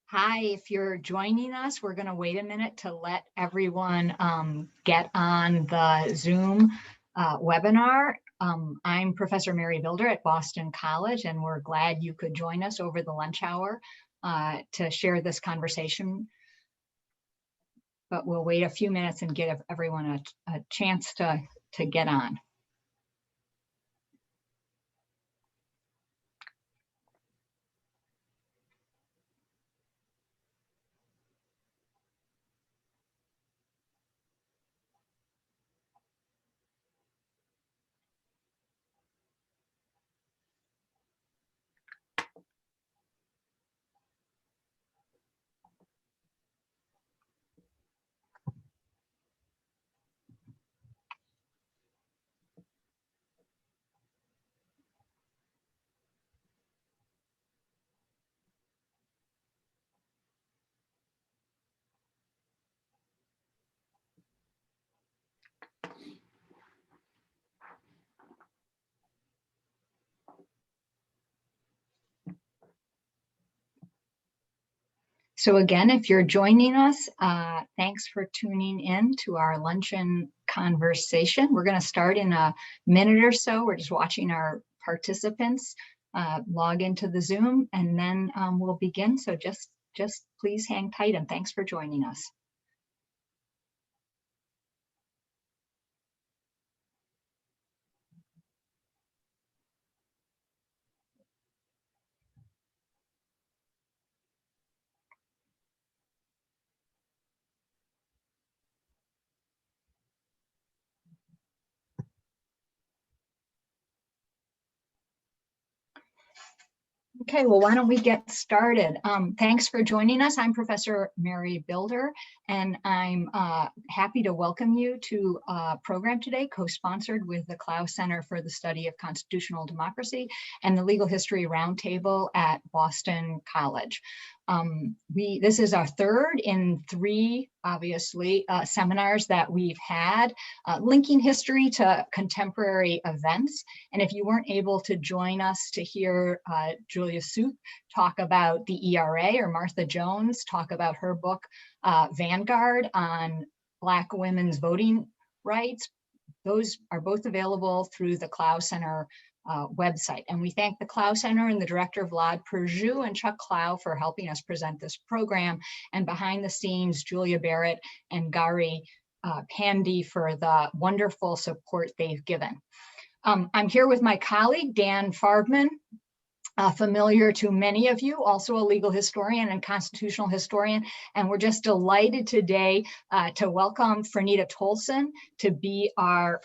Hi, if you're joining us, we're going to wait a minute to let everyone get on the Zoom webinar. I'm Professor Mary Bilder at Boston College, and we're glad you could join us over the lunch hour to share this conversation. But we'll wait a few minutes and give everyone a chance to get on. So again, if you're joining us, thanks for tuning in to our luncheon conversation. We're going to start in a minute or so. We're just watching our participants log into the Zoom, and then we'll begin. So just please hang tight, and thanks for joining us. Okay, well, why don't we get started? Thanks for joining us. I'm Professor Mary Bilder, and I'm happy to welcome you to a program today co-sponsored with the Clow Center for the Study of Constitutional Democracy and the Legal History Roundtable at Boston College. This is our third in three, obviously, seminars that we've had linking history to contemporary events. And if you weren't able to join us to hear Julia Soup talk about the ERA, or Martha Jones talk about her book, Vanguard, on Black women's voting rights, those are both available through the Clow Center website. And we thank the Clow Center and the director, Vlad Perjou, and Chuck Clow for helping us present this program. And behind the scenes, Julia Barrett and Gary Pandy for the wonderful support they've given. I'm here with my colleague, Dan Farbman, familiar to many of you, also a legal historian and constitutional historian. And we're just delighted today to welcome Franita Tolson to be our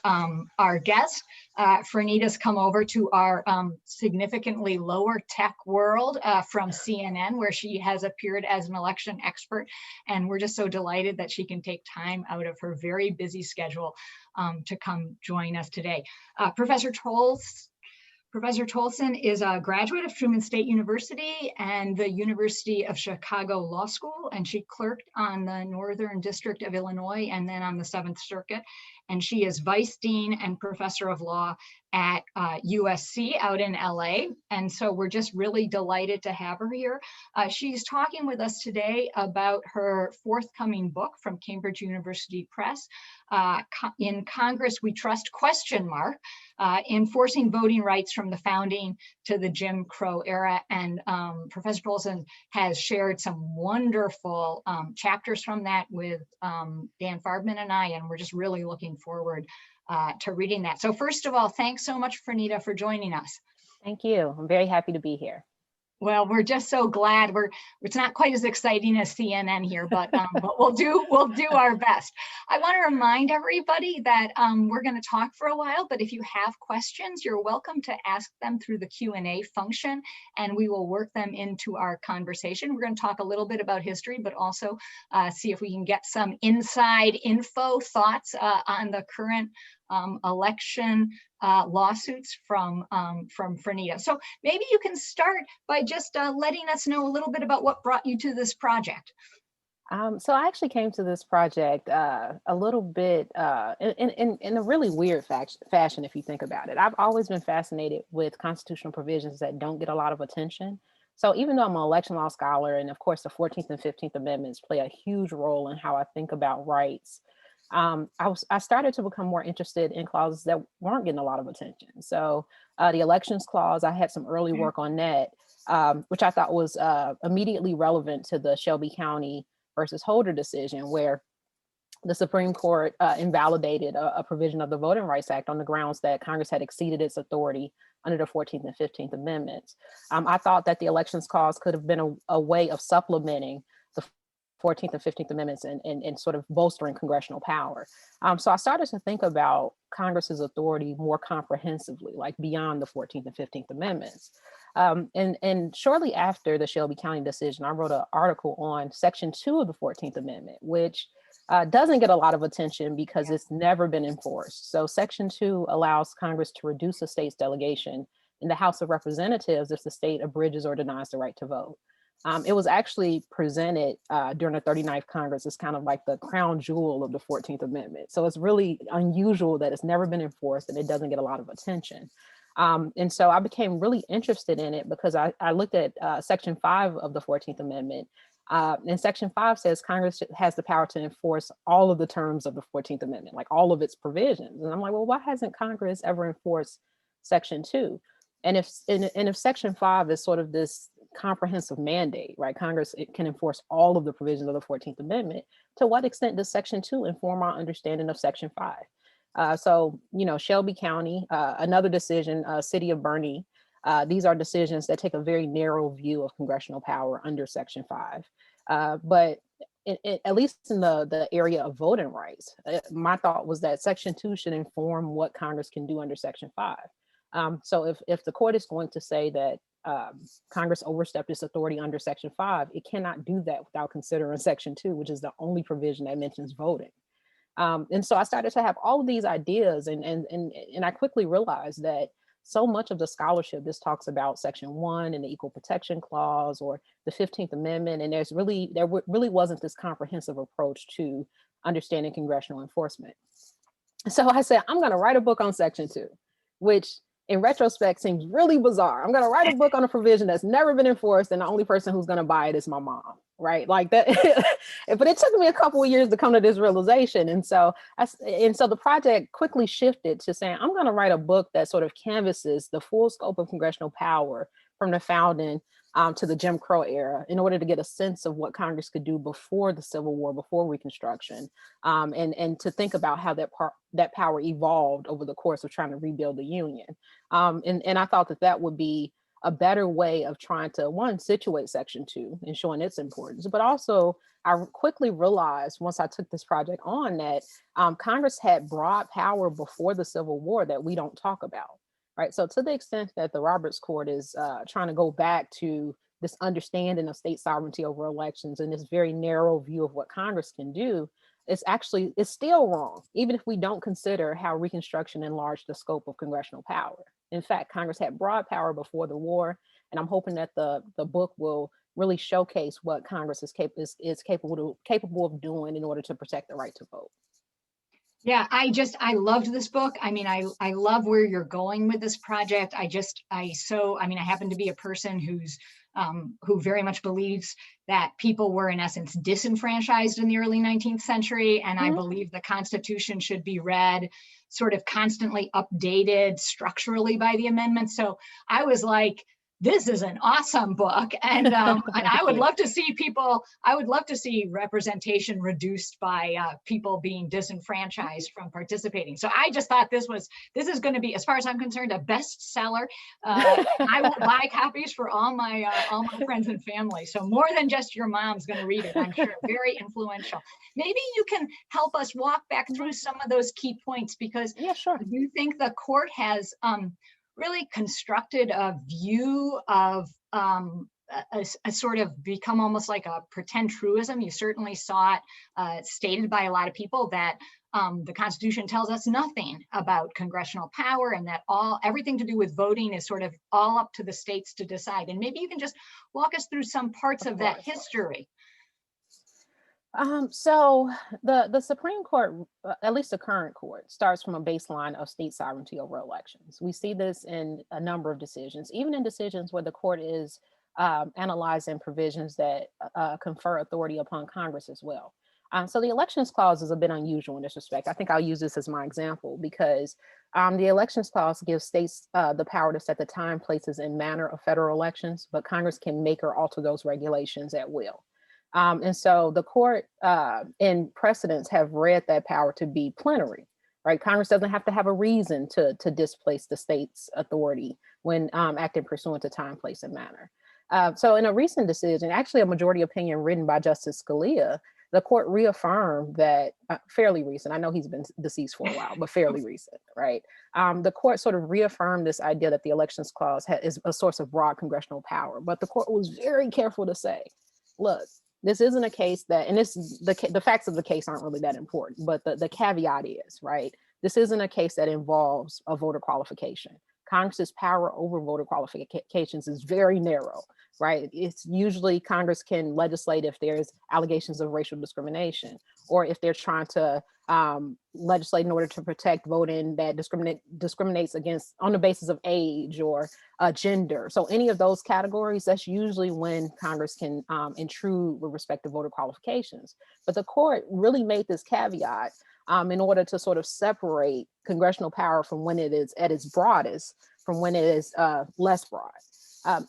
guest. Franita's come over to our significantly lower tech world from CNN, where she has appeared as an election expert. And we're just so delighted that she can take time out of her very busy schedule to come join us today. Professor Tolson is a graduate of Truman State University and the University of Chicago Law School, and she clerked on the Northern District of Illinois and then on the Seventh Circuit. And she is Vice Dean and Professor of Law at USC out in LA. And so we're just really delighted to have her here. She's talking with us today about her forthcoming book from Cambridge University Press, In Congress We Trust, ? Enforcing Voting Rights from the Founding to the Jim Crow Era. And Professor Tolson has shared some wonderful chapters from that with Dan Farbman and I, and we're just really looking forward to reading that. So first of all, thanks so much, Franita, for joining us. Thank you. I'm very happy to be here. Well, we're just so glad. It's not quite as exciting as CNN here, but we'll do our best. I want to remind everybody that we're going to talk for a while, but if you have questions, you're welcome to ask them through the Q&A function, and we will work them into our conversation. We're going to talk a little bit about history, but also see if we can get some inside info thoughts on the current election lawsuits from Franita. So maybe you can start by just letting us know a little bit about what brought you to this project. So I actually came to this project a little bit in a really weird fashion, if you think about it. I've always been fascinated with constitutional provisions that don't get a lot of attention. So even though I'm an election law scholar, and of course the 14th and 15th Amendments play a huge role in how I think about rights, I started to become more interested in clauses that weren't getting a lot of attention. So the elections clause, I had some early work on that, which I thought was immediately relevant to the Shelby County versus Holder decision, where the Supreme Court invalidated a provision of the Voting Rights Act on the grounds that Congress had exceeded its authority under the 14th and 15th Amendments. I thought that the elections clause could have been a way of supplementing the 14th and 15th Amendments and sort of bolstering congressional power. So I started to think about Congress's authority more comprehensively, like beyond the 14th and 15th Amendments. And shortly after the Shelby County decision, I wrote an article on Section 2 of the 14th Amendment, which doesn't get a lot of attention because it's never been enforced. So Section 2 allows Congress to reduce a state's delegation in the House of Representatives if the state abridges or denies the right to vote. It was actually presented during the 39th Congress as kind of like the crown jewel of the 14th Amendment. So it's really unusual that it's never been enforced and it doesn't get a lot of attention. And so I became really interested in it because I looked at Section 5 of the 14th Amendment. And Section 5 says Congress has the power to enforce all of the terms of the 14th Amendment, like all of its provisions. And I'm like, well, why hasn't Congress ever enforced Section 2? And if Section 5 is sort of this comprehensive mandate, right? Congress can enforce all of the provisions of the 14th Amendment. To what extent does Section 2 inform our understanding of Section 5? So, Shelby County, another decision, City of Bernie, these are decisions that take a very narrow view of congressional power under Section 5. But at least in the area of voting rights, my thought was that Section 2 should inform what Congress can do under Section 5. So if the court is going to say that Congress overstepped its authority under Section 5, it cannot do that without considering Section 2, which is the only provision that mentions voting. And so I started to have all of these ideas, and I quickly realized that so much of the scholarship, this talks about Section 1 and the Equal Protection Clause or the 15th Amendment, and there really wasn't this comprehensive approach to understanding congressional enforcement. So I said, I'm going to write a book on Section 2, which in retrospect seems really bizarre. I'm going to write a book on a provision that's never been enforced, and the only person who's going to buy it is my mom, right? Like that. But it took me a couple of years to come to this realization. And so the project quickly shifted to saying, I'm going to write a book that sort of canvases the full scope of congressional power from the founding to the Jim Crow era in order to get a sense of what Congress could do before the Civil War, before Reconstruction, and to think about how that power evolved over the course of trying to rebuild the Union. And I thought that would be a better way of trying to, one, situate Section 2 and showing its importance, but also I quickly realized once I took this project on that Congress had broad power before the Civil War that we don't talk about. Right. So to the extent that the Roberts Court is trying to go back to this understanding of state sovereignty over elections and this very narrow view of what Congress can do, it's still wrong, even if we don't consider how Reconstruction enlarged the scope of congressional power. In fact, Congress had broad power before the war, and I'm hoping that the book will really showcase what Congress is capable of doing in order to protect the right to vote. Yeah, I loved this book. I mean, I love where you're going with this project. I happen to be a person who very much believes that people were in essence disenfranchised in the early 19th century. And I believe the Constitution should be read sort of constantly updated structurally by the amendments. So I was like, this is an awesome book. And I would love to see representation reduced by people being disenfranchised from participating. So I just thought this is going to be, as far as I'm concerned, a bestseller. I will buy copies for all my friends and family. So more than just your mom's going to read it, I'm sure. Very influential. Maybe you can help us walk back through some of those key points, because yeah, sure. Do you think the court has really constructed a view of a sort of become almost like a pretend truism? You certainly saw it stated by a lot of people that the Constitution tells us nothing about congressional power, and that everything to do with voting is sort of all up to the states to decide. And maybe you can just walk us through some parts of that history. So the Supreme Court, at least the current court, starts from a baseline of state sovereignty over elections. We see this in a number of decisions, even in decisions where the court is analyzing provisions that confer authority upon Congress as well. So the elections clause is a bit unusual in this respect. I think I'll use this as my example because the elections clause gives states the power to set the time, places, and manner of federal elections, but Congress can make or alter those regulations at will. And so the court in precedents have read that power to be plenary, right? Congress doesn't have to have a reason to displace the state's authority when acting pursuant to time, place, and manner. So in a recent decision, actually a majority opinion written by Justice Scalia, the court reaffirmed that, fairly recent, I know he's been deceased for a while, but fairly recent, right? The court sort of reaffirmed this idea that the elections clause is a source of broad congressional power, but the court was very careful to say, look, this isn't a case that, and the facts of the case aren't really that important, but the caveat is, right? This isn't a case that involves a voter qualification. Congress's power over voter qualifications is very narrow, right? It's usually Congress can legislate if there's allegations of racial discrimination, or if they're trying to legislate in order to protect voting that discriminates against on the basis of age or gender. So any of those categories, that's usually when Congress can intrude with respect to voter qualifications. But the court really made this caveat in order to sort of separate congressional power from when it is at its broadest from when it is less broad.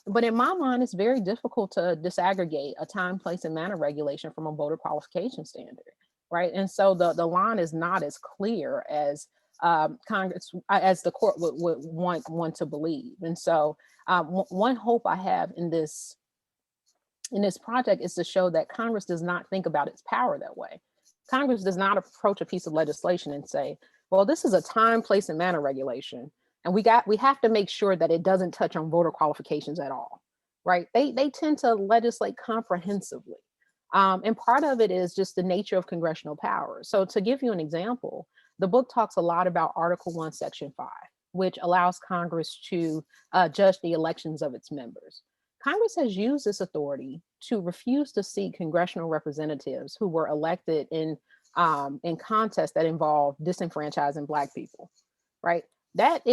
But in my mind, it's very difficult to disaggregate a time, place, and manner regulation from a voter qualification standard, right? And so the line is not as clear as Congress, as the court would want one to believe. And so one hope I have in this project is to show that Congress does not think about its power that way. Congress does not approach a piece of legislation and say, well, this is a time, place, and manner regulation, and we have to make sure that it doesn't touch on voter qualifications at all, right? They tend to legislate comprehensively. And part of it is just the nature of congressional power. So to give you an example, the book talks a lot about Article 1, Section 5, which allows Congress to judge the elections of its members. Congress has used this authority to refuse to seat congressional representatives who were elected in contests that involve disenfranchising Black people, right? That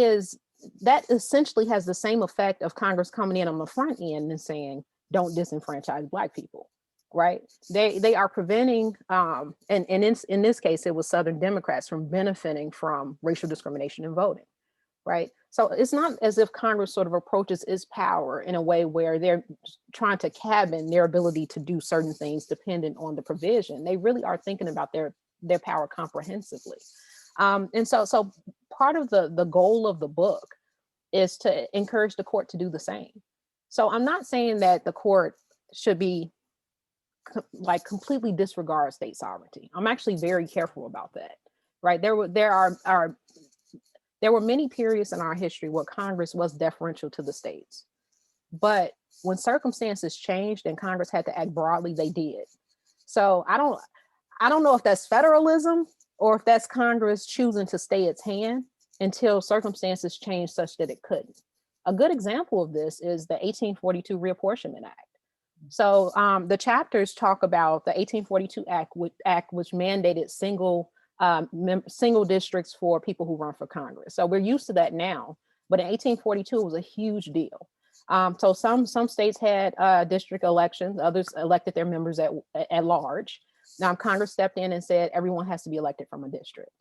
essentially has the same effect of Congress coming in on the front end and saying, don't disenfranchise Black people, right? They are preventing, and in this case, it was Southern Democrats from benefiting from racial discrimination in voting, right? So it's not as if Congress sort of approaches its power in a way where they're trying to cabin their ability to do certain things dependent on the provision. They really are thinking about their power comprehensively. And so part of the goal of the book is to encourage the court to do the same. So I'm not saying that the court should be like completely disregard state sovereignty. I'm actually very careful about that, right? There were many periods in our history where Congress was deferential to the states, but when circumstances changed and Congress had to act broadly, they did. So I don't know if that's federalism or if that's Congress choosing to stay its hand until circumstances change such that it couldn't. A good example of this is the 1842 Reapportionment Act. So the chapters talk about the 1842 Act, which mandated single districts for people who run for Congress. So we're used to that now, but in 1842 it was a huge deal. So some states had district elections, others elected their members at large. Now Congress stepped in and said everyone has to be elected from a district.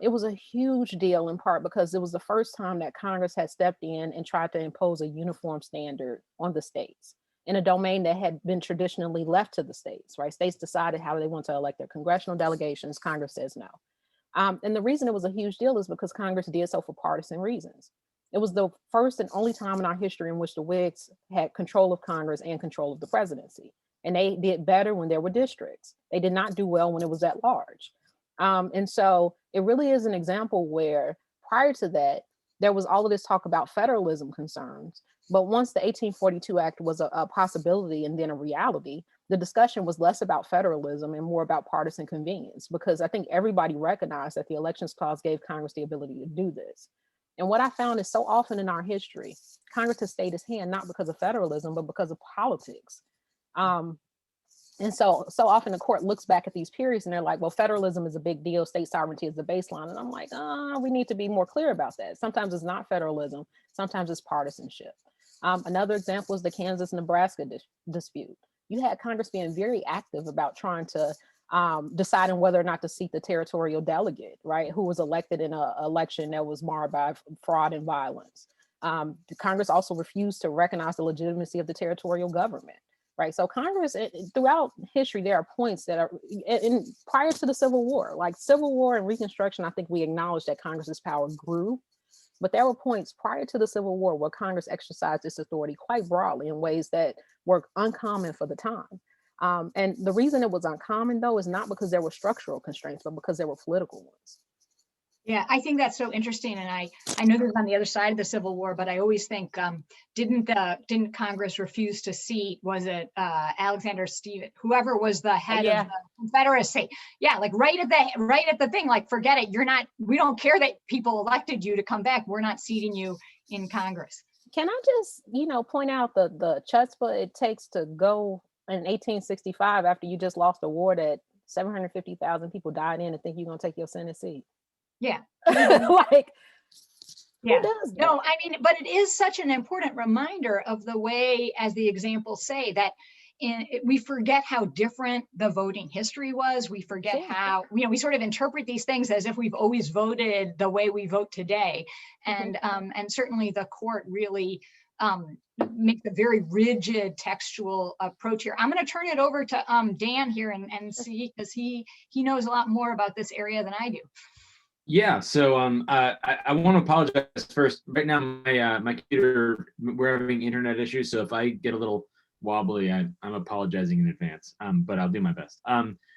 It was a huge deal in part because it was the first time that Congress had stepped in and tried to impose a uniform standard on the states in a domain that had been traditionally left to the states, right? States decided how they want to elect their congressional delegations. Congress says no. And the reason it was a huge deal is because Congress did so for partisan reasons. It was the first and only time in our history in which the Whigs had control of Congress and control of the presidency. And they did better when there were districts. They did not do well when it was at large. And so it really is an example where prior to that, there was all of this talk about federalism concerns. But once the 1842 Act was a possibility and then a reality, the discussion was less about federalism and more about partisan convenience, because I think everybody recognized that the Elections Clause gave Congress the ability to do this. And what I found is so often in our history, Congress has stayed its hand, not because of federalism, but because of politics. And so often the court looks back at these periods and they're like, well, federalism is a big deal. State sovereignty is the baseline. And I'm like, we need to be more clear about that. Sometimes it's not federalism. Sometimes it's partisanship. Another example is the Kansas-Nebraska dispute. You had Congress being very active about trying to deciding whether or not to seat the territorial delegate, right, who was elected in an election that was marred by fraud and violence. Congress also refused to recognize the legitimacy of the territorial government, right? So Congress, throughout history, there are points that are prior to the Civil War, like Civil War and Reconstruction. I think we acknowledge that Congress's power grew, but there were points prior to the Civil War where Congress exercised its authority quite broadly in ways that were uncommon for the time. And the reason it was uncommon, though, is not because there were structural constraints, but because there were political ones. Yeah, I think that's so interesting. And I know this is on the other side of the Civil War, but I always think, didn't Congress refuse to seat, was it Alexander Stevens, whoever was the head of the Confederacy? Yeah, like right at the thing, like, forget it. We don't care that people elected you to come back. We're not seating you in Congress. Can I just, point out the chutzpah it takes to go in 1865 after you just lost a war that 750,000 people died in and think you're going to take your Senate seat? Yeah. Like, yeah. No, I mean, but it is such an important reminder of the way, as the examples say, that we forget how different the voting history was. We forget how, we sort of interpret these things as if we've always voted the way we vote today. And certainly the court really makes a very rigid textual approach here. I'm going to turn it over to Dan here and see, because he knows a lot more about this area than I do. Yeah, so I want to apologize first. Right now, my computer, we're having internet issues, so if I get a little wobbly, I'm apologizing in advance, but I'll do my best.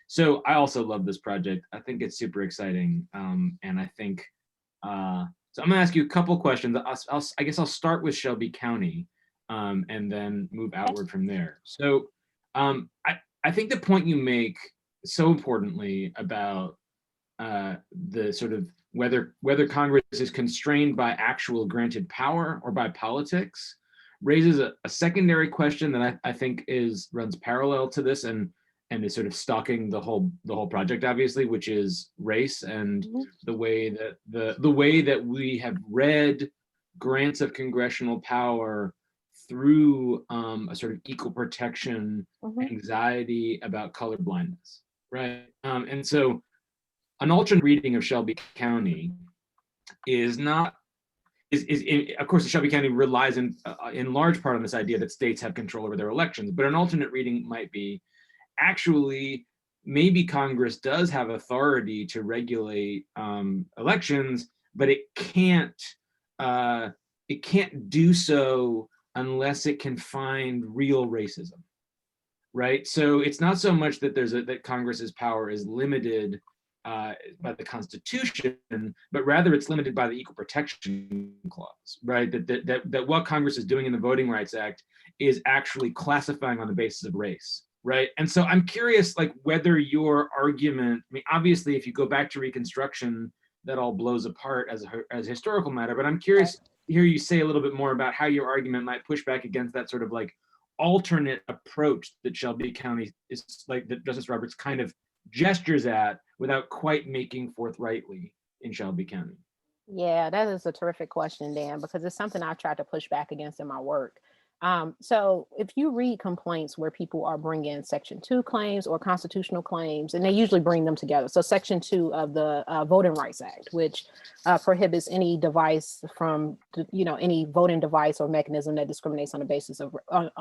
So I also love this project. I think it's super exciting, and I think, so I'm gonna ask you a couple questions. I guess I'll start with Shelby County, and then move outward from there. So I think the point you make so importantly about the sort of whether Congress is constrained by actual granted power or by politics raises a secondary question that I think runs parallel to this and is sort of stalking the whole project, obviously, which is race and the way that we have read grants of congressional power through a sort of equal protection anxiety about colorblindness, right? And so an alternate reading of Shelby County is of course, Shelby County relies in large part on this idea that states have control over their elections, but an alternate reading might be, actually, maybe Congress does have authority to regulate elections, but it can't do so unless it can find real racism, right? So it's not so much that that Congress's power is limited by the Constitution, but rather it's limited by the Equal Protection Clause, right? That what Congress is doing in the Voting Rights Act is actually classifying on the basis of race, right? And so I'm curious, like, whether your argument, I mean, obviously, if you go back to Reconstruction, that all blows apart as a historical matter, but I'm curious to hear you say a little bit more about how your argument might push back against that sort of like alternate approach that Shelby County is, like, that Justice Roberts kind of gestures at without quite making forthrightly in Shelby County. Yeah, that is a terrific question, Dan, because it's something I've tried to push back against in my work. So if you read complaints where people are bringing Section 2 claims or constitutional claims, and they usually bring them together. So Section 2 of the Voting Rights Act, which prohibits any device from, any voting device or mechanism that discriminates on the basis of,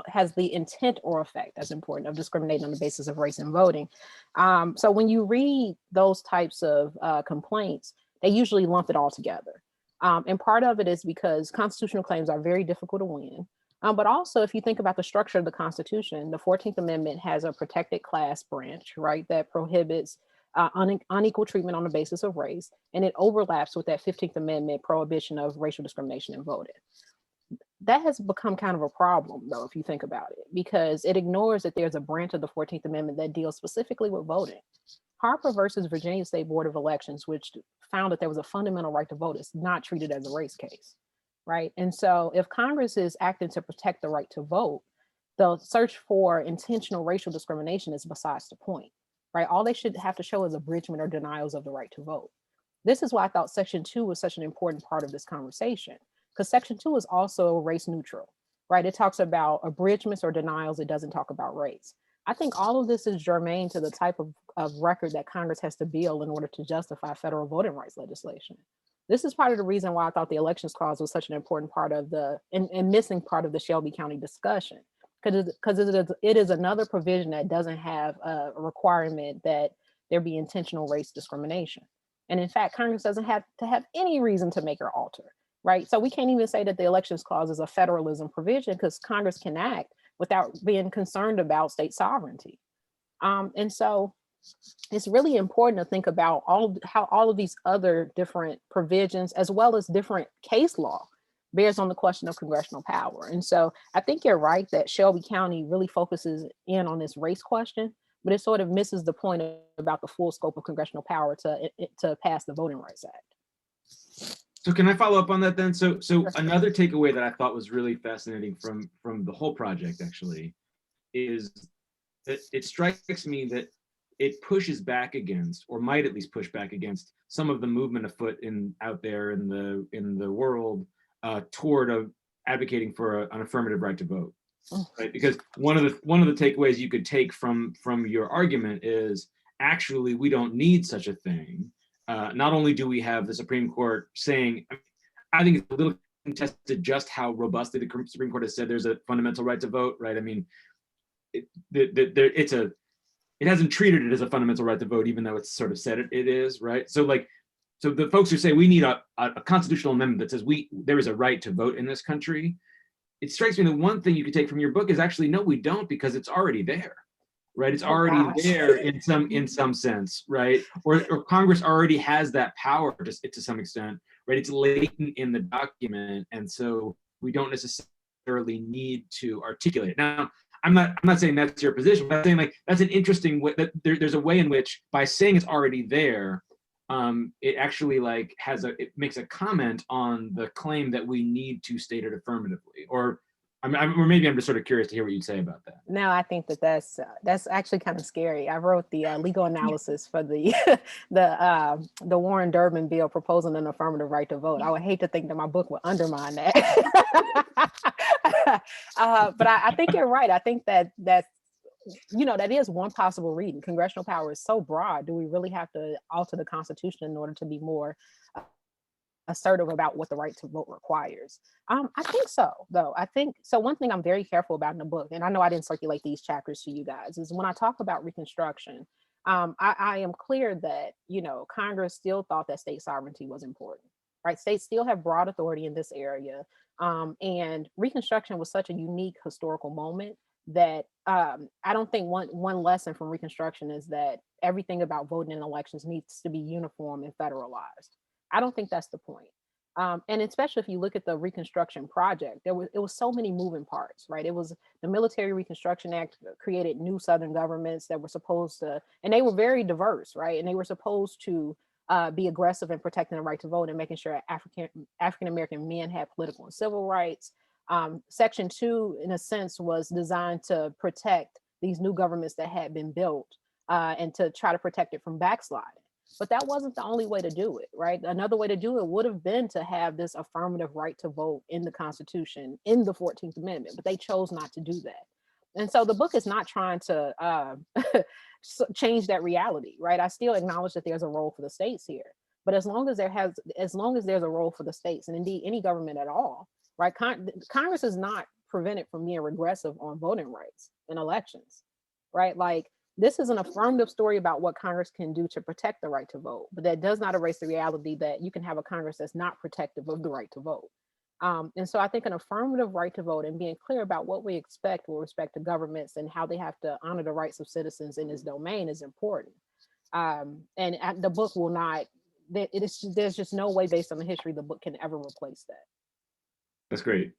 has the intent or effect, that's important, of discriminating on the basis of race in voting. So when you read those types of complaints, they usually lump it all together. And part of it is because constitutional claims are very difficult to win. But also, if you think about the structure of the Constitution, the 14th Amendment has a protected class branch, right, that prohibits unequal treatment on the basis of race, and it overlaps with that 15th Amendment prohibition of racial discrimination in voting. That has become kind of a problem, though, if you think about it, because it ignores that there's a branch of the 14th Amendment that deals specifically with voting. Harper versus Virginia State Board of Elections, which found that there was a fundamental right to vote, is not treated as a race case. Right. And so if Congress is acting to protect the right to vote, the search for intentional racial discrimination is besides the point. Right. All they should have to show is abridgment or denials of the right to vote. This is why I thought Section 2 was such an important part of this conversation, because Section 2 is also race neutral. right? It talks about abridgments or denials. It doesn't talk about race. I think all of this is germane to the type of record that Congress has to build in order to justify federal voting rights legislation. This is part of the reason why I thought the elections clause was such an important part of and missing part of the Shelby County discussion, because it is another provision that doesn't have a requirement that there be intentional race discrimination. And in fact, Congress doesn't have to have any reason to make or alter, right? So we can't even say that the elections clause is a federalism provision, because Congress can act without being concerned about state sovereignty. And so it's really important to think about how all of these other different provisions, as well as different case law, bears on the question of congressional power. And so I think you're right that Shelby County really focuses in on this race question, but it sort of misses the point about the full scope of congressional power to pass the Voting Rights Act. So can I follow up on that then? So another takeaway that I thought was really fascinating from the whole project actually is that it strikes me that it pushes back against, or might at least push back against, some of the movement afoot out there in the world toward advocating for an affirmative right to vote, right? Because one of the takeaways you could take from your argument is actually we don't need such a thing. Not only do we have the Supreme Court saying, I think it's a little contested just how robustly the Supreme Court has said there's a fundamental right to vote, right? I mean, it hasn't treated it as a fundamental right to vote, even though it's sort of said it is, right? So the folks who say we need a constitutional amendment that says there is a right to vote in this country, it strikes me that one thing you could take from your book is actually, no, we don't, because it's already there, right? It's already there in some sense, right? Or Congress already has that power to some extent, right? It's latent in the document, and so we don't necessarily need to articulate it. Now, I'm not saying that's your position, but I'm saying like that's an interesting way, that there's a way in which by saying it's already there, it actually like it makes a comment on the claim that we need to state it affirmatively. Or maybe I'm just sort of curious to hear what you'd say about that. No, I think that's actually kind of scary. I wrote the legal analysis for the the Warren Durbin bill proposing an affirmative right to vote. I would hate to think that my book would undermine that. But I think you're right. I think that that is one possible reading. Congressional power is so broad. Do we really have to alter the Constitution in order to be more assertive about what the right to vote requires? I think so, though. I think so. One thing I'm very careful about in the book, and I know I didn't circulate these chapters to you guys, is when I talk about Reconstruction, I am clear that Congress still thought that state sovereignty was important, right? States still have broad authority in this area, and Reconstruction was such a unique historical moment that I don't think one lesson from Reconstruction is that everything about voting in elections needs to be uniform and federalized. I don't think that's the point. And especially if you look at the Reconstruction project, it was so many moving parts, right? It was the Military Reconstruction Act created new Southern governments that were supposed to, and they were very diverse, right? And they were supposed to be aggressive in protecting the right to vote and making sure African-American men had political and civil rights. Section 2, in a sense, was designed to protect these new governments that had been built and to try to protect it from backsliding. But that wasn't the only way to do it, right? Another way to do it would have been to have this affirmative right to vote in the Constitution, in the 14th Amendment, but they chose not to do that. And so the book is not trying to change that reality, right? I still acknowledge that there's a role for the states here, but as long as there's a role for the states, and indeed any government at all, right? Congress is not prevented from being regressive on voting rights in elections, right? Like, this is an affirmative story about what Congress can do to protect the right to vote, but that does not erase the reality that you can have a Congress that's not protective of the right to vote. And so I think an affirmative right to vote and being clear about what we expect with respect to governments and how they have to honor the rights of citizens in this domain is important. And the book will not, there's just no way based on the history the book can ever replace that. That's great.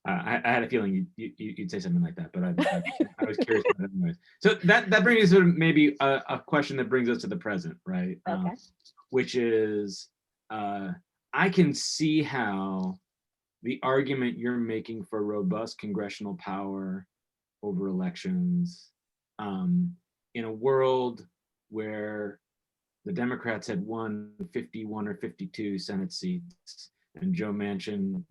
I had a feeling you'd say something like that, but I was curious about it anyways. So that brings us to maybe a question that brings us to the present, right? Okay. Which is, I can see how the argument you're making for robust congressional power over elections, in a world where the Democrats had won 51 or 52 Senate seats, and Joe Manchin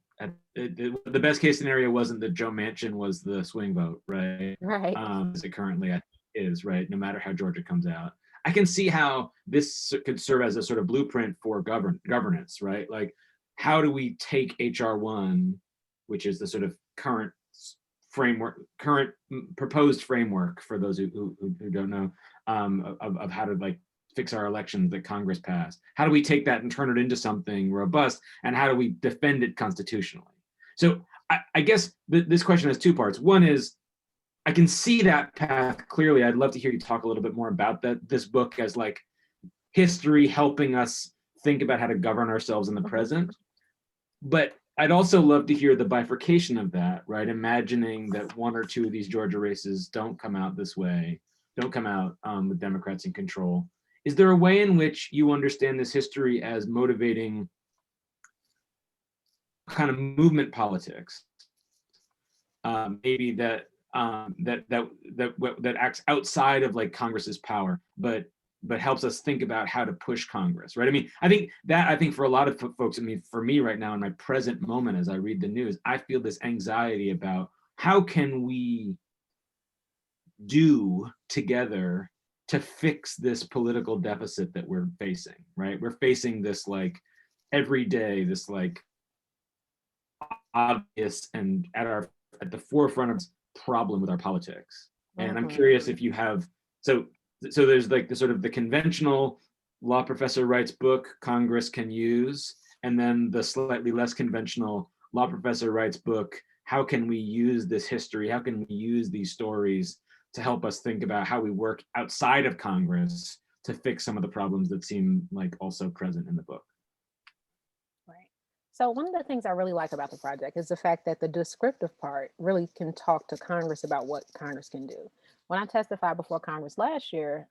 the best case scenario wasn't that Joe Manchin was the swing vote, right? Right. As it currently is, right? No matter how Georgia comes out, I can see how this could serve as a sort of blueprint for governance, right? Like, how do we take HR1, which is the sort of current proposed framework for those who don't know, of how to like fix our elections that Congress passed. How do we take that and turn it into something robust? And how do we defend it constitutionally? So I guess this question has two parts. One is, I can see that path clearly. I'd love to hear you talk a little bit more about this book as like history helping us think about how to govern ourselves in the present. But I'd also love to hear the bifurcation of that, right? Imagining that one or two of these Georgia races don't come out this way, don't come out with Democrats in control. Is there a way in which you understand this history as motivating kind of movement politics? Maybe that acts outside of like Congress's power, but helps us think about how to push Congress, right? I mean, I think for a lot of folks, I mean, for me right now in my present moment, as I read the news, I feel this anxiety about how can we do together to fix this political deficit that we're facing, right? We're facing this like every day, this like obvious and at the forefront of this problem with our politics. And I'm curious if you have, so there's like the sort of the conventional law professor writes book Congress can use, and then the slightly less conventional law professor writes book, how can we use this history? How can we use these stories to help us think about how we work outside of Congress to fix some of the problems that seem like also present in the book? Right. So one of the things I really like about the project is the fact that the descriptive part really can talk to Congress about what Congress can do. When I testified before Congress last year,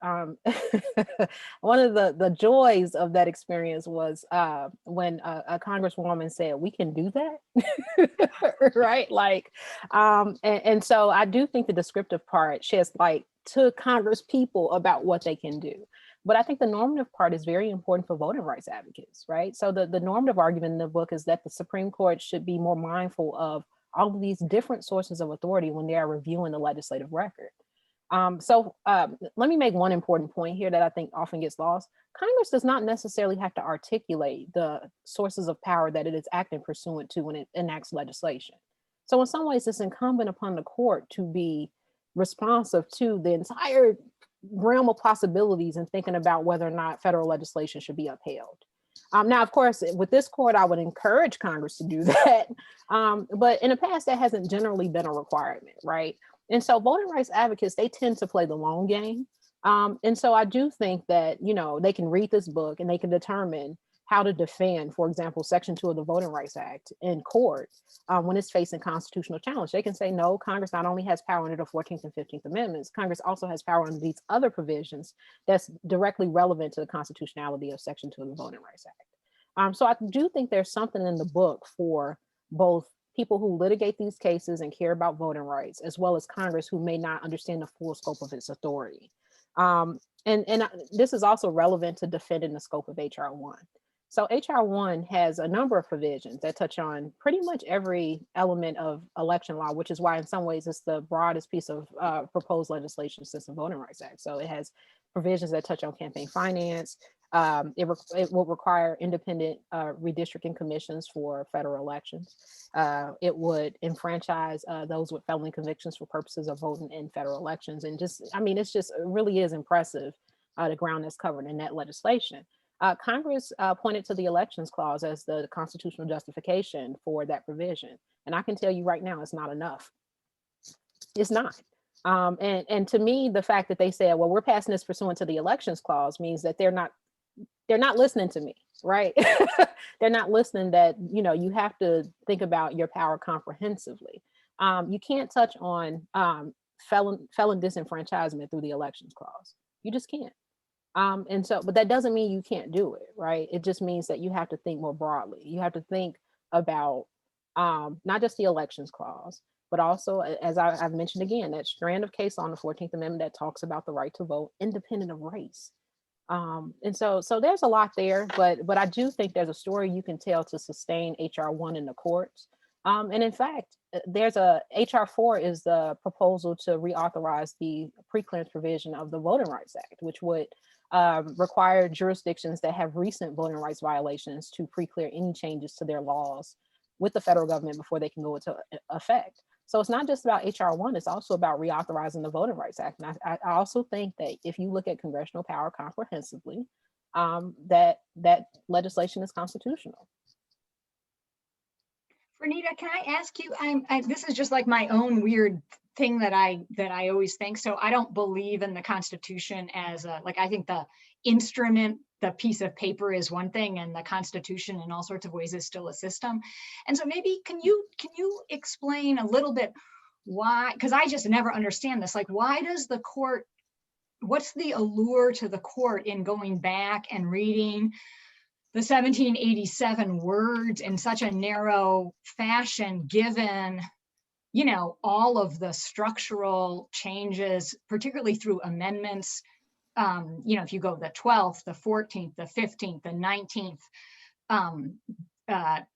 one of the joys of that experience was when a Congresswoman said, "We can do that," right? Like, and so I do think the descriptive part sheds light to Congress people about what they can do. But I think the normative part is very important for voting rights advocates, right? So the normative argument in the book is that the Supreme Court should be more mindful of all of these different sources of authority when they are reviewing the legislative record. Let me make one important point here that I think often gets lost. Congress does not necessarily have to articulate the sources of power that it is acting pursuant to when it enacts legislation. So in some ways, it's incumbent upon the court to be responsive to the entire realm of possibilities and thinking about whether or not federal legislation should be upheld. Now, of course, with this court, I would encourage Congress to do that. But in the past, that hasn't generally been a requirement, right? And so voting rights advocates, they tend to play the long game. And so I do think that, they can read this book and they can determine how to defend, for example, Section 2 of the Voting Rights Act in court when it's facing constitutional challenge. They can say, no, Congress not only has power under the 14th and 15th Amendments, Congress also has power under these other provisions that's directly relevant to the constitutionality of Section 2 of the Voting Rights Act. So I do think there's something in the book for both people who litigate these cases and care about voting rights, as well as Congress who may not understand the full scope of its authority. And this is also relevant to defending the scope of HR1. So HR1 has a number of provisions that touch on pretty much every element of election law, which is why in some ways it's the broadest piece of proposed legislation since the Voting Rights Act. So it has provisions that touch on campaign finance. It will require independent redistricting commissions for federal elections. It would enfranchise those with felony convictions for purposes of voting in federal elections. And it really is impressive, the ground that's covered in that legislation. Congress pointed to the Elections Clause as the constitutional justification for that provision. And I can tell you right now, it's not enough. It's not. And to me, the fact that they said, well, we're passing this pursuant to the Elections Clause means that they're not listening to me, right? They're not listening that, you have to think about your power comprehensively. You can't touch on felon disenfranchisement through the Elections Clause. You just can't. But that doesn't mean you can't do it, right? It just means that you have to think more broadly. You have to think about not just the Elections Clause, but also, as I've mentioned again, that strand of case on the 14th Amendment that talks about the right to vote independent of race. And so there's a lot there, but I do think there's a story you can tell to sustain HR1 in the courts. And in fact, there's a HR4 is the proposal to reauthorize the preclearance provision of the Voting Rights Act, which would require jurisdictions that have recent voting rights violations to preclear any changes to their laws with the federal government before they can go into effect. So it's not just about HR1, it's also about reauthorizing the Voting Rights Act. And I also think that if you look at congressional power comprehensively, that legislation is constitutional. Franita, can I ask you, this is just like my own weird thing that I always think. So I don't believe in the Constitution as I think the instrument, the piece of paper is one thing, and the Constitution in all sorts of ways is still a system. And so maybe can you explain a little bit why, because I just never understand this, like why does the court, what's the allure to the court in going back and reading the 1787 words in such a narrow fashion, given, you know, all of the structural changes, particularly through amendments. You know, if you go the 12th, the 14th, the 15th, the 19th,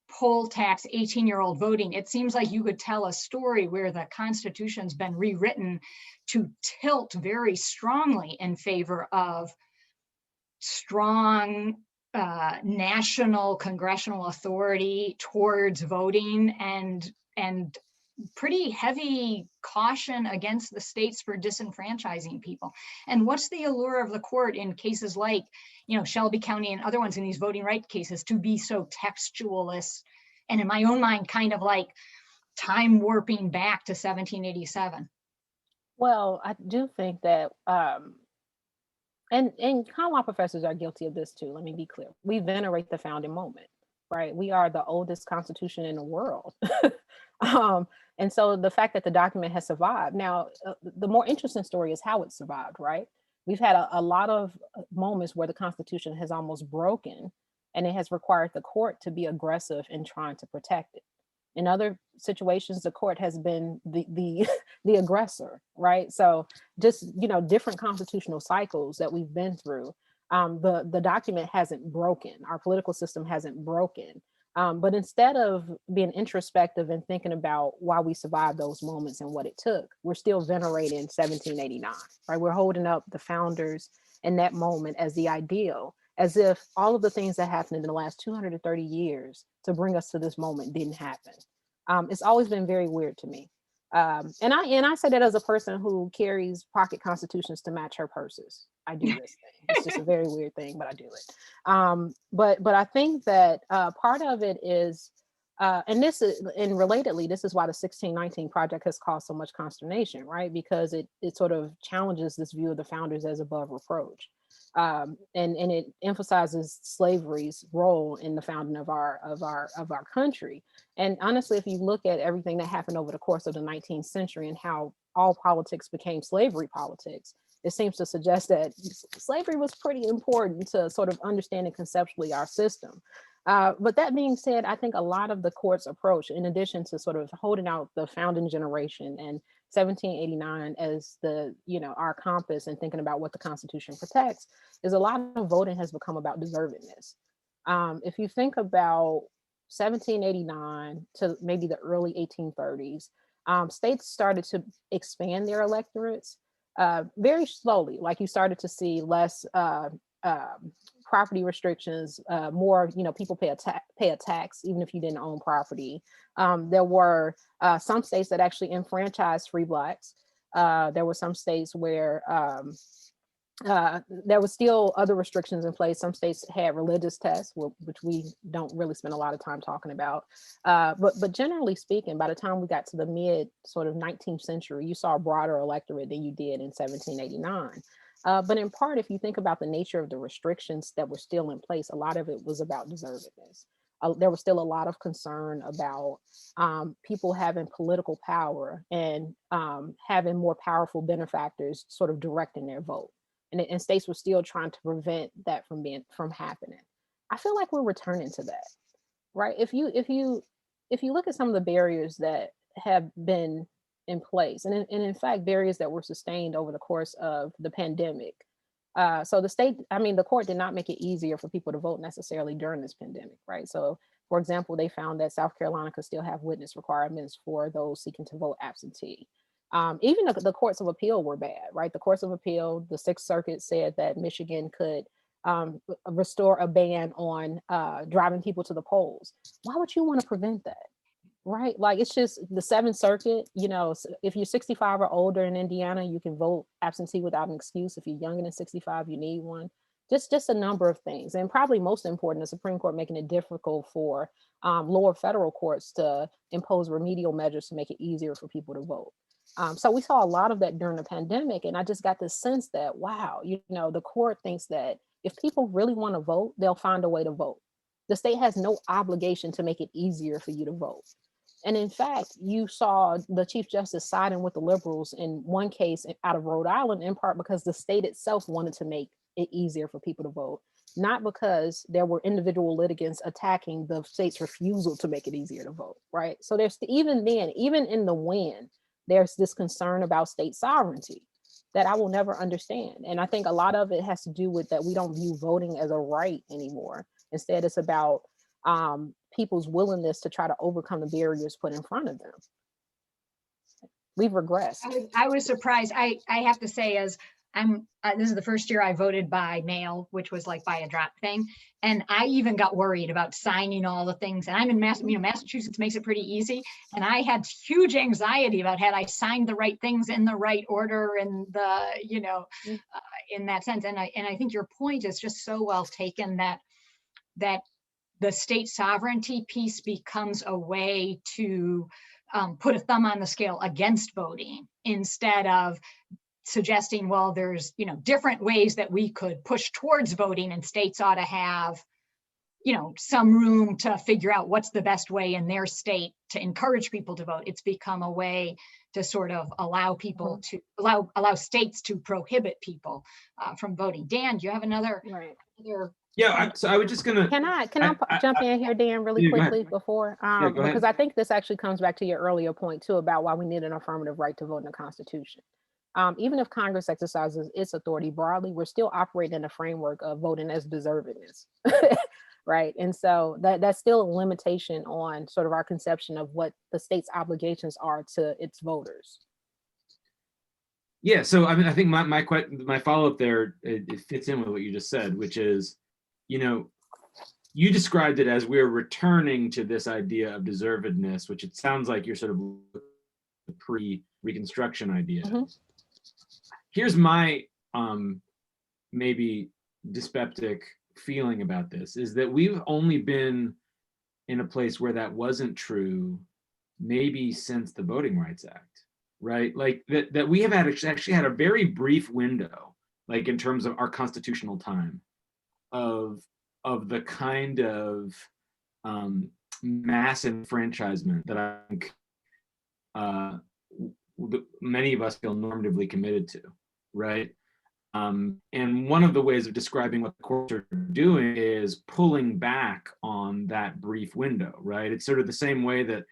poll tax, 18-year-old voting, it seems like you could tell a story where the Constitution's been rewritten to tilt very strongly in favor of strong national congressional authority towards voting, and pretty heavy caution against the states for disenfranchising people. And what's the allure of the court in cases like, you know, Shelby County and other ones in these voting rights cases to be so textualist, and in my own mind kind of like time warping back to 1787? Well, I do think that and common law professors are guilty of this too. Let me be clear. We venerate the founding moment, right? We are the oldest constitution in the world. And so the fact that the document has survived. Now, the more interesting story is how it survived, right? We've had a lot of moments where the Constitution has almost broken, and it has required the court to be aggressive in trying to protect it. In other situations, the court has been the aggressor, right? So just, you know, different constitutional cycles that we've been through. The document hasn't broken. Our political system hasn't broken. But instead of being introspective and thinking about why we survived those moments and what it took, we're still venerating 1789, right? We're holding up the founders in that moment as the ideal, as if all of the things that happened in the last 230 years to bring us to this moment didn't happen. It's always been very weird to me. And I say that as a person who carries pocket constitutions to match her purses. I do this thing. It's just a very weird thing, but I do it. But I think that part of it is, and relatedly, this is why the 1619 project has caused so much consternation, right? Because it sort of challenges this view of the founders as above reproach. And it emphasizes slavery's role in the founding of our country. And honestly, if you look at everything that happened over the course of the 19th century and how all politics became slavery politics, it seems to suggest that slavery was pretty important to sort of understanding conceptually our system. But that being said, I think a lot of the court's approach, in addition to sort of holding out the founding generation and 1789 as the, you know, our compass and thinking about what the Constitution protects, is a lot of voting has become about deservedness. If you think about 1789 to maybe the early 1830s, states started to expand their electorates very slowly. Like you started to see less property restrictions, more, you know, people pay a tax even if you didn't own property. There were some states that actually enfranchised free blacks. There were some states where there was still other restrictions in place. Some states had religious tests, which we don't really spend a lot of time talking about. But generally speaking, by the time we got to the mid sort of 19th century, you saw a broader electorate than you did in 1789. But in part, if you think about the nature of the restrictions that were still in place, a lot of it was about deservedness. There was still a lot of concern about people having political power and having more powerful benefactors sort of directing their vote. And states were still trying to prevent that from happening. I feel like we're returning to that, right? If you look at some of the barriers that have been in place, and in fact, barriers that were sustained over the course of the pandemic. So the court did not make it easier for people to vote necessarily during this pandemic, right? So For example, they found that South Carolina could still have witness requirements for those seeking to vote absentee. Even the courts of appeal were bad, right? The courts of appeal, the Sixth Circuit said that Michigan could restore a ban on driving people to the polls. Why would you want to prevent that? Right? Like, it's just the Seventh Circuit, you know, if you're 65 or older in Indiana, you can vote absentee without an excuse. If you're younger than 65, you need one. Just a number of things. And probably most important, the Supreme Court making it difficult for lower federal courts to impose remedial measures to make it easier for people to vote. So we saw a lot of that during the pandemic. And I just got this sense that, wow, you know, the court thinks that if people really want to vote, they'll find a way to vote. The state has no obligation to make it easier for you to vote. And in fact, you saw the Chief Justice siding with the liberals in one case out of Rhode Island, in part because the state itself wanted to make it easier for people to vote, not because there were individual litigants attacking the state's refusal to make it easier to vote, right? So there's, even then, even in the win, there's this concern about state sovereignty that I will never understand. And I think a lot of it has to do with that we don't view voting as a right anymore. Instead, it's about people's willingness to try to overcome the barriers put in front of them. We've regressed. I was surprised. I have to say, as this is the first year I voted by mail, which was like by a drop thing. And I even got worried about signing all the things. And I'm in Massachusetts makes it pretty easy. And I had huge anxiety about had I signed the right things in the right order and in that sense. And I think your point is just so well taken that the state sovereignty piece becomes a way to put a thumb on the scale against voting, instead of suggesting, well, there's different ways that we could push towards voting, and states ought to have some room to figure out what's the best way in their state to encourage people to vote. It's become a way to sort of allow people to allow states to prohibit people from voting. Dan, do you have another? Right. Yeah, so I was just gonna. Can I jump in here, Dan, really quickly before? Yeah, go ahead. Because I think this actually comes back to your earlier point too about why we need an affirmative right to vote in the Constitution. Even if Congress exercises its authority broadly, we're still operating in a framework of voting as deservedness, right? And so that's still a limitation on sort of our conception of what the state's obligations are to its voters. Yeah, so I mean, I think my follow-up there, it fits in with what you just said, which is, you described it as we're returning to this idea of deservedness, which it sounds like you're sort of the pre-Reconstruction idea. Mm-hmm. Here's my maybe dyspeptic feeling about this, is that we've only been in a place where that wasn't true maybe since the Voting Rights Act, right? Like that we have actually had a very brief window, like in terms of our constitutional time, of the kind of mass enfranchisement that I think many of us feel normatively committed to, right? And one of the ways of describing what the courts are doing is pulling back on that brief window, right? It's sort of the same way that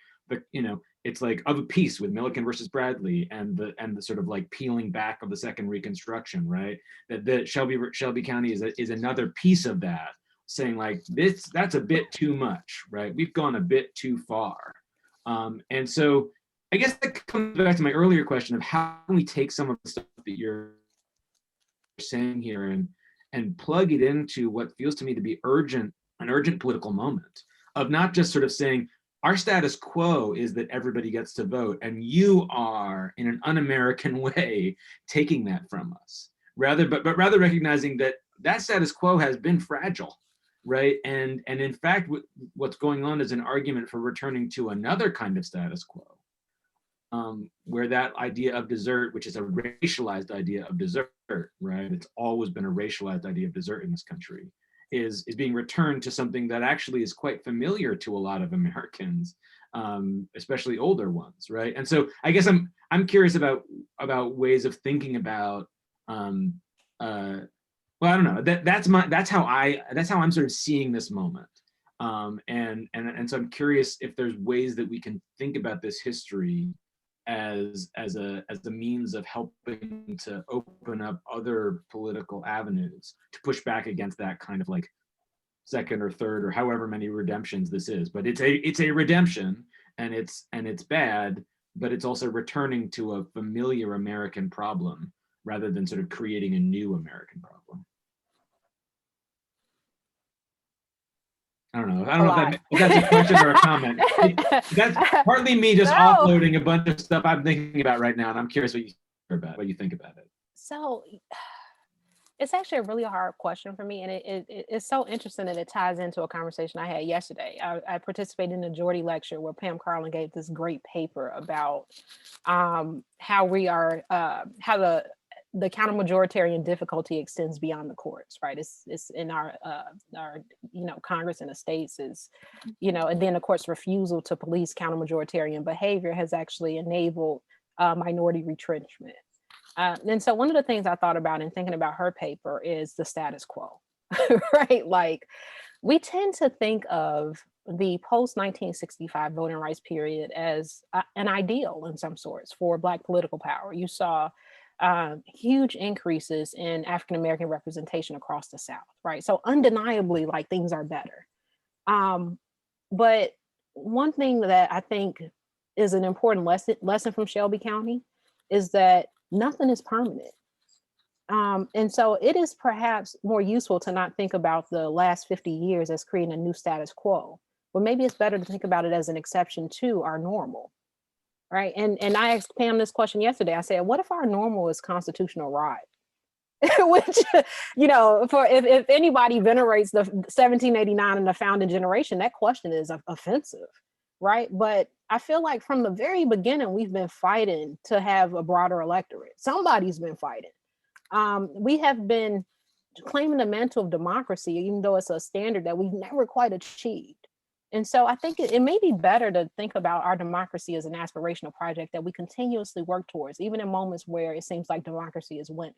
it's like of a piece with Milliken versus Bradley and the sort of like peeling back of the second Reconstruction, right? That Shelby County is another piece of that, saying like that's a bit too much, right? We've gone a bit too far. And so I guess that comes back to my earlier question of how can we take some of the stuff that you're saying here and plug it into what feels to me to be an urgent political moment of not just sort of saying our status quo is that everybody gets to vote and you are in an un-American way taking that from us, but rather recognizing that status quo has been fragile, right? And in fact, what's going on is an argument for returning to another kind of status quo, where that idea of desert, which is a racialized idea of desert, right? It's always been a racialized idea of desert in this country, is being returned to something that actually is quite familiar to a lot of Americans, especially older ones, right? And so I guess I'm curious about ways of thinking about, well, I don't know. That's how I'm sort of seeing this moment, and so I'm curious if there's ways that we can think about this history as a means of helping to open up other political avenues to push back against that kind of like second or third or however many redemptions this is, but it's a redemption, and it's bad, but it's also returning to a familiar American problem rather than sort of creating a new American problem. I don't know if that's a question or a comment. That's partly me just offloading a bunch of stuff I'm thinking about right now, and I'm curious what you think about it. So it's actually a really hard question for me, and it's so interesting that it ties into a conversation I had yesterday. I participated in a Geordie lecture where Pam Carlin gave this great paper about how we are, how the counter-majoritarian difficulty extends beyond the courts, right? It's in our Congress and the states is, and then the court's refusal to police counter-majoritarian behavior has actually enabled minority retrenchment. And so one of the things I thought about in thinking about her paper is the status quo, right? Like, we tend to think of the post-1965 voting rights period as an ideal in some sorts for Black political power. You saw huge increases in African-American representation across the South, right? So undeniably, like, things are better. But one thing that I think is an important lesson from Shelby County is that nothing is permanent. And so it is perhaps more useful to not think about the last 50 years as creating a new status quo, but maybe it's better to think about it as an exception to our normal. Right. And I asked Pam this question yesterday. I said, what if our normal is constitutional right? Which, for if anybody venerates the 1789 and the founding generation, that question is offensive. Right. But I feel like from the very beginning, we've been fighting to have a broader electorate. Somebody's been fighting. We have been claiming the mantle of democracy, even though it's a standard that we've never quite achieved. And so I think it may be better to think about our democracy as an aspirational project that we continuously work towards, even in moments where it seems like democracy is winning.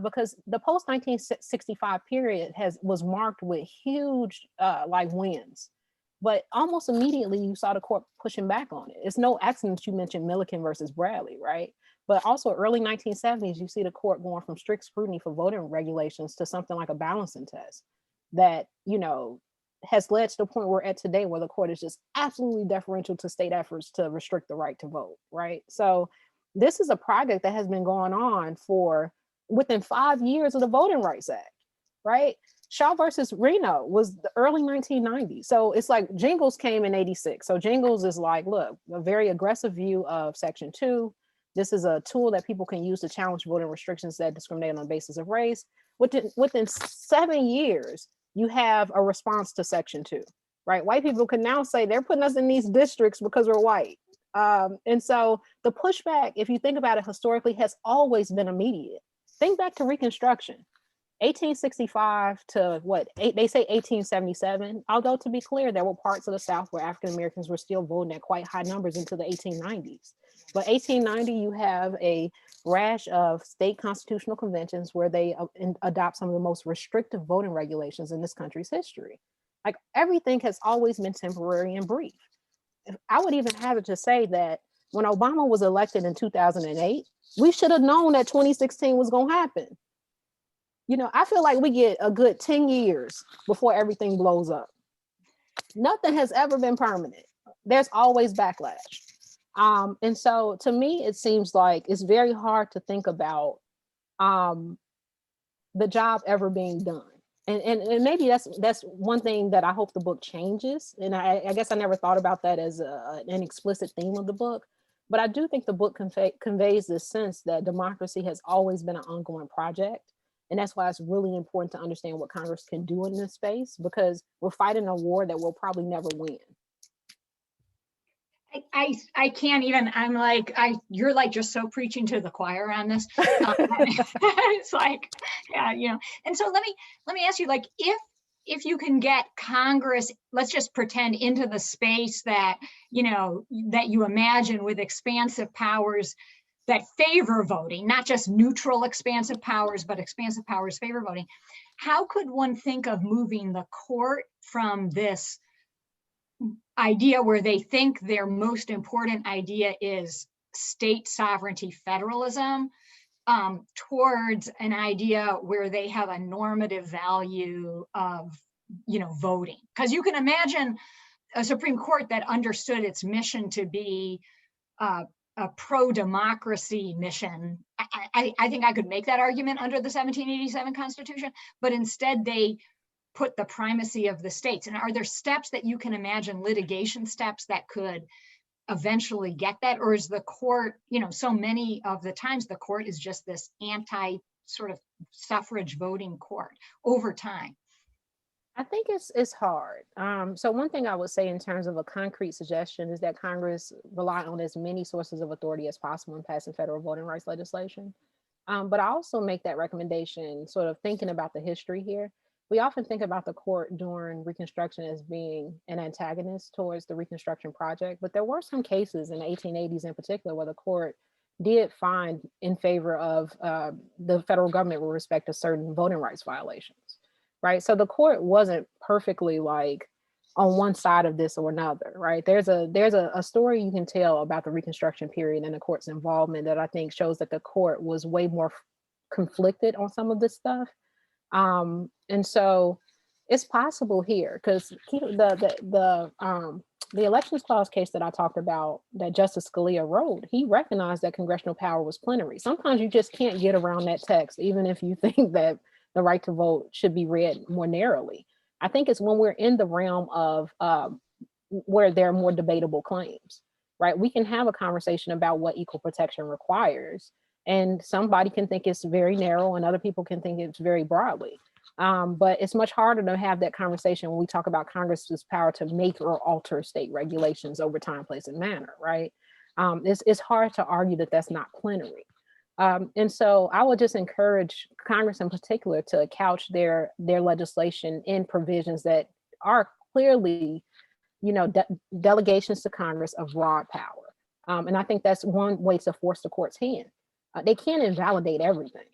Because the post-1965 period was marked with huge wins, but almost immediately you saw the court pushing back on it. It's no accident you mentioned Milliken versus Bradley, right? But also early 1970s, you see the court going from strict scrutiny for voting regulations to something like a balancing test that, has led to the point we're at today, where the court is just absolutely deferential to state efforts to restrict the right to vote, right? So this is a project that has been going on for within 5 years of the Voting Rights Act, right? Shaw versus Reno was the early 1990s. So it's like Jingles came in 86. So Jingles is like, look, a very aggressive view of Section 2. This is a tool that people can use to challenge voting restrictions that discriminate on the basis of race. Within 7 years, you have a response to Section 2, right? White people can now say they're putting us in these districts because we're white. And so the pushback, if you think about it historically, has always been immediate. Think back to Reconstruction, 1865 to they say 1877, although to be clear, there were parts of the South where African Americans were still voting at quite high numbers into the 1890s. But 1890, you have a rash of state constitutional conventions where they adopt some of the most restrictive voting regulations in this country's history. Like, everything has always been temporary and brief. I would even have it to say that when Obama was elected in 2008, we should have known that 2016 was going to happen. I feel like we get a good 10 years before everything blows up. Nothing has ever been permanent. There's always backlash. And so to me, it seems like it's very hard to think about the job ever being done. And maybe that's one thing that I hope the book changes. And I guess I never thought about that as an explicit theme of the book. But I do think the book conveys this sense that democracy has always been an ongoing project. And that's why it's really important to understand what Congress can do in this space, because we're fighting a war that we'll probably never win. I can't even, you're like just so preaching to the choir on this. It's like, yeah, And so let me ask you, like, if you can get Congress, let's just pretend, into the space that, that you imagine, with expansive powers that favor voting, not just neutral expansive powers, but expansive powers favor voting. How could one think of moving the court from this idea where they think their most important idea is state sovereignty federalism, towards an idea where they have a normative value of voting. Because you can imagine a Supreme Court that understood its mission to be a pro-democracy mission. I think I could make that argument under the 1787 Constitution, but instead they put the primacy of the states. And are there steps that you can imagine, litigation steps that could eventually get that? Or is the court, so many of the times the court is just this anti sort of suffrage voting court over time? I think it's hard. So one thing I would say in terms of a concrete suggestion is that Congress rely on as many sources of authority as possible in passing federal voting rights legislation. But I also make that recommendation sort of thinking about the history here. We often think about the court during Reconstruction as being an antagonist towards the Reconstruction project, but there were some cases in the 1880s in particular where the court did find in favor of the federal government with respect to certain voting rights violations, right? So the court wasn't perfectly like on one side of this or another, right? There's a story you can tell about the Reconstruction period and the court's involvement that I think shows that the court was way more conflicted on some of this stuff. And so it's possible here because the elections clause case that I talked about that Justice Scalia wrote, he recognized that congressional power was plenary. Sometimes you just can't get around that text, even if you think that the right to vote should be read more narrowly. I think it's when we're in the realm of where there are more debatable claims, right? We can have a conversation about what equal protection requires. And somebody can think it's very narrow and other people can think it's very broadly. But it's much harder to have that conversation when we talk about Congress's power to make or alter state regulations over time, place, and manner, right? It's hard to argue that that's not plenary. And so I would just encourage Congress in particular to couch their legislation in provisions that are clearly, delegations to Congress of broad power. And I think that's one way to force the court's hand. They can't invalidate everything.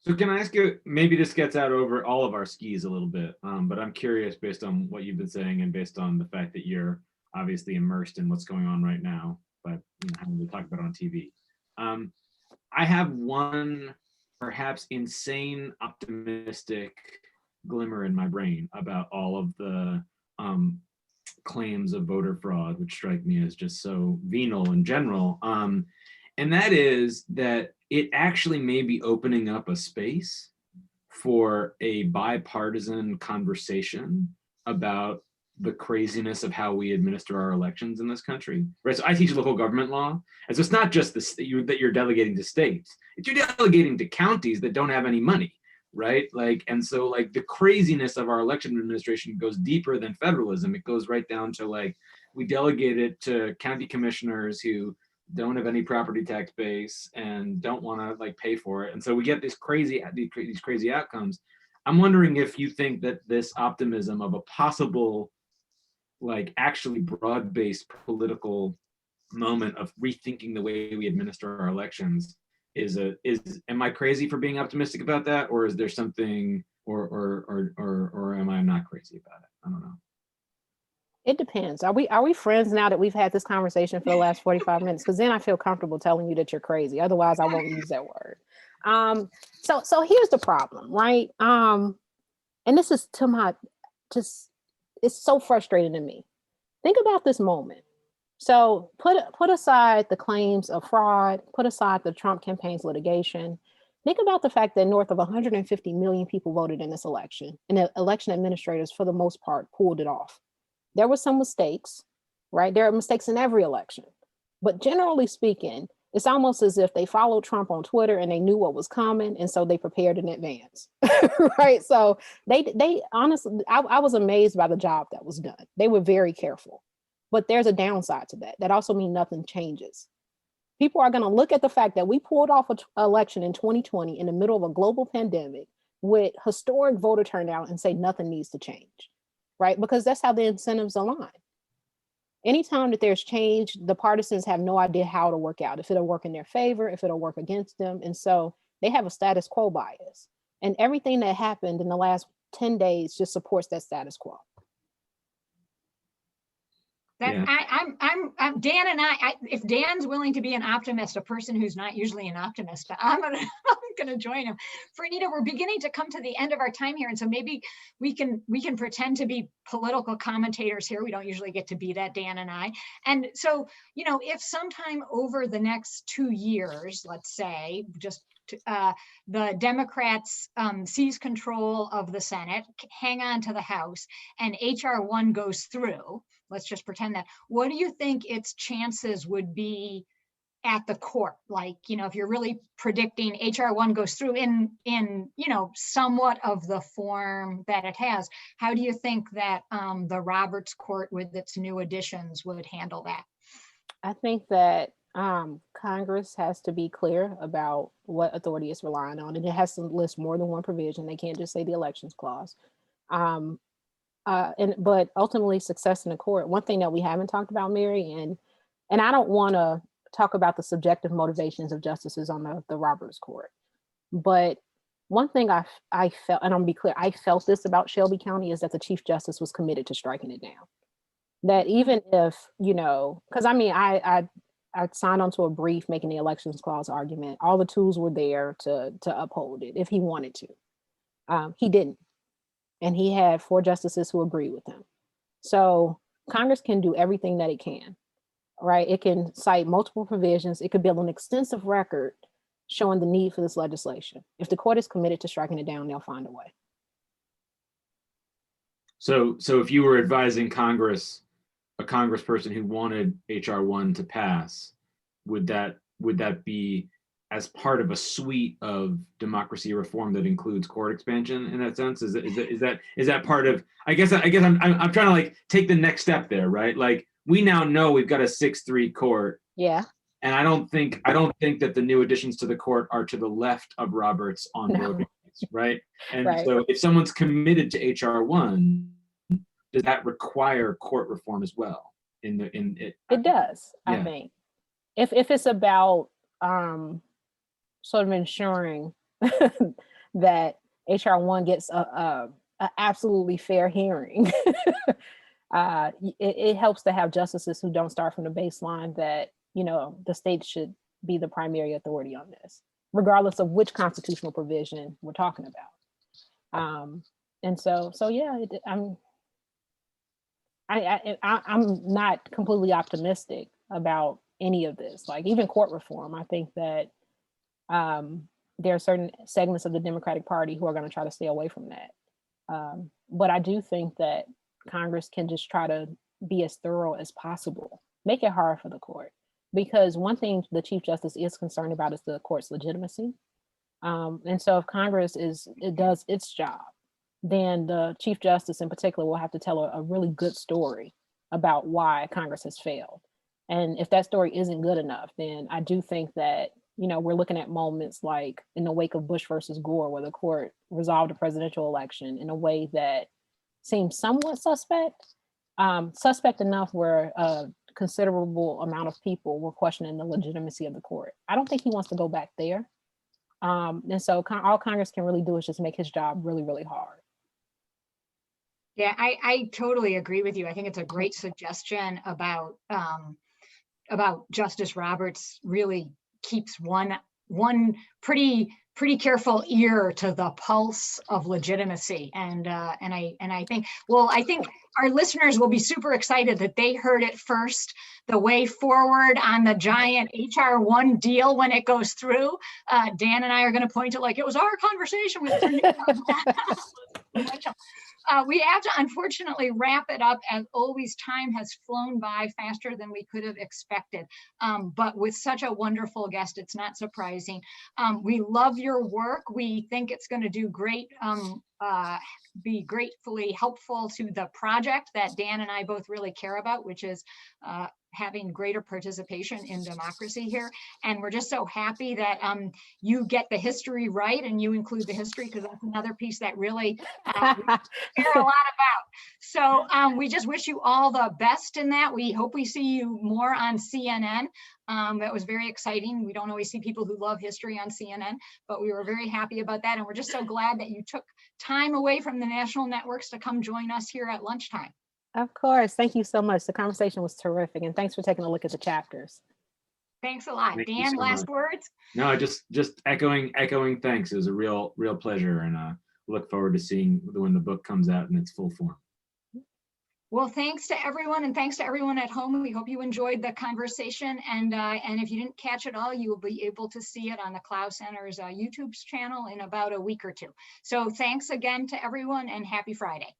So can I ask you, maybe this gets out over all of our skis a little bit, but I'm curious based on what you've been saying and based on the fact that you're obviously immersed in what's going on right now, but having to talk about it on TV. I have one perhaps insane optimistic glimmer in my brain about all of the claims of voter fraud, which strike me as just so venal in general. And that is that it actually may be opening up a space for a bipartisan conversation about the craziness of how we administer our elections in this country, right? So I teach local government law, and so it's not just that you're delegating to states; you're delegating to counties that don't have any money, right? And so the craziness of our election administration goes deeper than federalism. It goes right down to we delegate it to county commissioners who don't have any property tax base and don't want to pay for it, and so we get these crazy outcomes. I'm wondering if you think that this optimism of a possible actually broad-based political moment of rethinking the way we administer our elections am I crazy for being optimistic about that, or is there something, or am I not crazy about it? I don't know. It depends. Are we friends now that we've had this conversation for the last 45 minutes? Because then I feel comfortable telling you that you're crazy. Otherwise, I won't use that word. So here's the problem, right? And this is it's so frustrating to me. Think about this moment. So put aside the claims of fraud, put aside the Trump campaign's litigation. Think about the fact that north of 150 million people voted in this election, and the election administrators, for the most part, pulled it off. There were some mistakes, right? There are mistakes in every election. But generally speaking, it's almost as if they followed Trump on Twitter and they knew what was coming, and so they prepared in advance, right? So they honestly, I was amazed by the job that was done. They were very careful. But there's a downside to that. That also means nothing changes. People are going to look at the fact that we pulled off an election in 2020 in the middle of a global pandemic with historic voter turnout and say nothing needs to change, right? Because that's how the incentives align. Anytime that there's change, the partisans have no idea how to work out, if it'll work in their favor, if it'll work against them. And so they have a status quo bias. And everything that happened in the last 10 days just supports that status quo. That Yeah. I'm Dan and if Dan's willing to be an optimist, a person who's not usually an optimist, I'm gonna join him. Franita, we're beginning to come to the end of our time here, and so maybe we can pretend to be political commentators here. We don't usually get to be that, Dan and I. And so, you know, if sometime over the next 2 years, let's say, just the Democrats seize control of the Senate, hang on to the House, and HR 1 goes through, let's just pretend that, what do you think its chances would be at the court? Like, you know, if you're really predicting HR 1 goes through in, you know, somewhat of the form that it has, how do you think that the Roberts Court with its new additions would handle that? I think that Congress has to be clear about what authority it's relying on, and it has to list more than one provision. They can't just say the elections clause. But ultimately, success in the court. One thing that we haven't talked about, Mary, and I don't want to talk about the subjective motivations of justices on the Roberts Court, but one thing I felt, and I'm gonna be clear, I felt this about Shelby County, is that the Chief Justice was committed to striking it down. That even if, you know, because I mean, I signed onto a brief making the elections clause argument. All the tools were there to uphold it if he wanted to. He didn't. And he had 4 justices who agreed with him. So Congress can do everything that it can, right? It can cite multiple provisions. It could build an extensive record showing the need for this legislation. If the court is committed to striking it down, they'll find a way. So if you were advising Congress, a congressperson who wanted HR 1 to pass, would that be as part of a suite of democracy reform that includes court expansion in that sense? Is that part of, I guess I'm trying to like take the next step there, right? Like, we now know we've got a 6-3 court. Yeah. And I don't think that the new additions to the court are to the left of Roberts on voting rights, right? And right. So if someone's committed to HR 1, does that require court reform as well? It does, yeah. I think. If it's about sort of ensuring that HR 1 gets a absolutely fair hearing, it helps to have justices who don't start from the baseline that, you know, the state should be the primary authority on this, regardless of which constitutional provision we're talking about. And so yeah, I'm not completely optimistic about any of this. Like, even court reform, I think that there are certain segments of the Democratic Party who are going to try to stay away from that. But I do think that Congress can just try to be as thorough as possible, make it hard for the court. Because one thing the Chief Justice is concerned about is the court's legitimacy. And so if Congress does its job, then the Chief Justice in particular will have to tell a really good story about why Congress has failed. And if that story isn't good enough, then I do think that, you know, we're looking at moments like in the wake of Bush versus Gore, where the court resolved a presidential election in a way that seemed somewhat suspect enough where a considerable amount of people were questioning the legitimacy of the court. I don't think he wants to go back there. And so all Congress can really do is just make his job really, really hard. Yeah, I totally agree with you. I think it's a great suggestion about Justice Roberts really keeps one pretty careful ear to the pulse of legitimacy. And I think our listeners will be super excited that they heard it first, the way forward on the giant HR 1 deal when it goes through. Dan and I are going to point to, like, it was our conversation with we have to unfortunately wrap it up. As always, time has flown by faster than we could have expected. But with such a wonderful guest, it's not surprising. We love your work. We think it's going to do great, be gratefully helpful to the project that Dan and I both really care about, which is having greater participation in democracy here. And we're just so happy that you get the history right and you include the history, because that's another piece that really we care a lot about. So we just wish you all the best in that. We hope we see you more on CNN. That was very exciting. We don't always see people who love history on CNN, but we were very happy about that. And we're just so glad that you took time away from the national networks to come join us here at lunchtime. Of course. Thank you so much. The conversation was terrific. And thanks for taking a look at the chapters. Thanks a lot. Thank you Dan, so last much. words? No, just echoing thanks. It was a real pleasure, and look forward to seeing when the book comes out in its full form. Well, thanks to everyone, and thanks to everyone at home. We hope you enjoyed the conversation. And if you didn't catch it all, you will be able to see it on the Clow Center's YouTube channel in about a week or two. So thanks again to everyone, and happy Friday.